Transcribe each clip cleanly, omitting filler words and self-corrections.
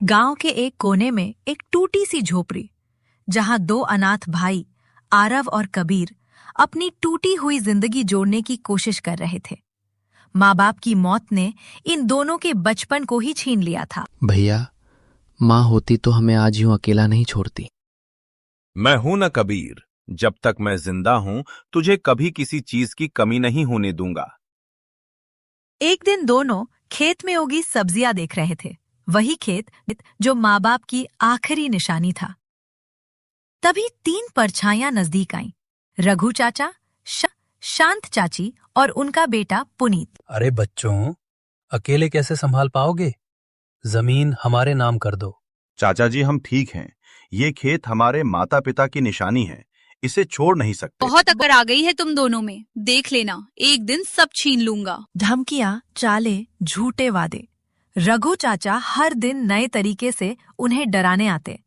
गांव के एक कोने में एक टूटी सी झोपड़ी, जहां दो अनाथ भाई आरव और कबीर अपनी टूटी हुई जिंदगी जोड़ने की कोशिश कर रहे थे। माँ बाप की मौत ने इन दोनों के बचपन को ही छीन लिया था। भैया, माँ होती तो हमें आज यूं अकेला नहीं छोड़ती। मैं हूं न कबीर, जब तक मैं जिंदा हूं तुझे कभी किसी चीज की कमी नहीं होने दूंगा। एक दिन दोनों खेत में उगी सब्जियां देख रहे थे, वही खेत जो माँ बाप की आखिरी निशानी था। तभी तीन परछाइयां नजदीक आईं। रघु चाचा, शांत चाची और उनका बेटा पुनीत। अरे बच्चों, अकेले कैसे संभाल पाओगे? जमीन हमारे नाम कर दो। चाचा जी, हम ठीक हैं। ये खेत हमारे माता पिता की निशानी है, इसे छोड़ नहीं सकते। बहुत अकड़ आ गई है तुम दोनों में, देख लेना एक दिन सब छीन लूंगा। धमकियां, चाले, झूठे वादे। रघु चाचा हर दिन नए तरीके से उन्हें डराने आते,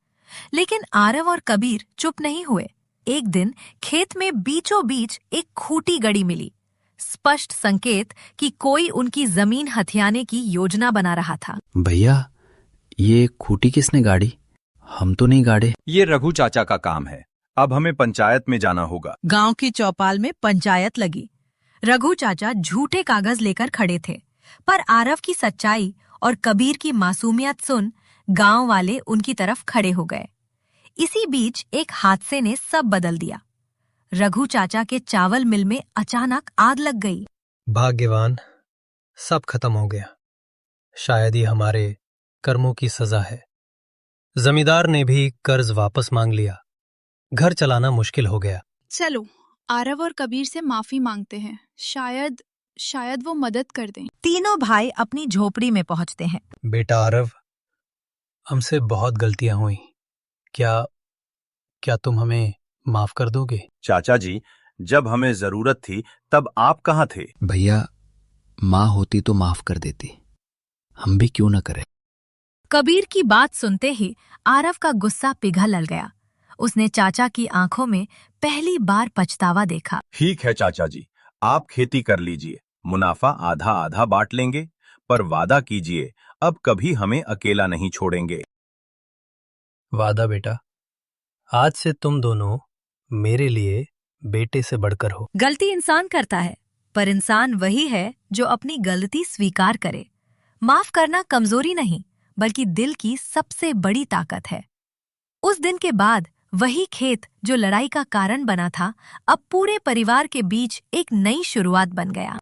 लेकिन आरव और कबीर चुप नहीं हुए। एक दिन खेत में बीचों बीच एक खूंटी गड़ी मिली, स्पष्ट संकेत कि कोई उनकी जमीन हथियाने की योजना बना रहा था। भैया, ये खूंटी किसने गाड़ी? हम तो नहीं गाड़े। ये रघु चाचा का काम है। अब हमें पंचायत में जाना होगा। गांव की चौपाल में पंचायत लगी। रघु चाचा झूठे कागज लेकर खड़े थे, पर आरव की सच्चाई और कबीर की मासूमियत सुन गांव वाले उनकी तरफ खड़े हो गए। इसी बीच एक हादसे ने सब बदल दिया। रघु चाचा के चावल मिल में अचानक आग लग गई। भाग्यवान, सब खत्म हो गया। शायद ही हमारे कर्मों की सजा है। जमींदार ने भी कर्ज वापस मांग लिया। घर चलाना मुश्किल हो गया। चलो आरव और कबीर से माफी मांगते हैं, शायद वो मदद कर दें। तीनों भाई अपनी झोपड़ी में पहुंचते हैं। बेटा आरव, हमसे बहुत गलतियां हुई। क्या तुम हमें माफ कर दोगे? चाचा जी, जब हमें जरूरत थी तब आप कहाँ थे? भैया, माँ होती तो माफ कर देती, हम भी क्यों न करें। कबीर की बात सुनते ही आरव का गुस्सा पिघल गया। उसने चाचा की आंखों में पहली बार पछतावा देखा। ठीक है चाचा जी, आप खेती कर लीजिए, मुनाफा आधा आधा बांट लेंगे, पर वादा कीजिए अब कभी हमें अकेला नहीं छोड़ेंगे। वादा बेटा, आज से तुम दोनों मेरे लिए बेटे से बढ़कर हो। गलती इंसान करता है, पर इंसान वही है जो अपनी गलती स्वीकार करे। माफ करना कमजोरी नहीं, बल्कि दिल की सबसे बड़ी ताकत है। उस दिन के बाद वही खेत जो लड़ाई का कारण बना था, अब पूरे परिवार के बीच एक नई शुरुआत बन गया।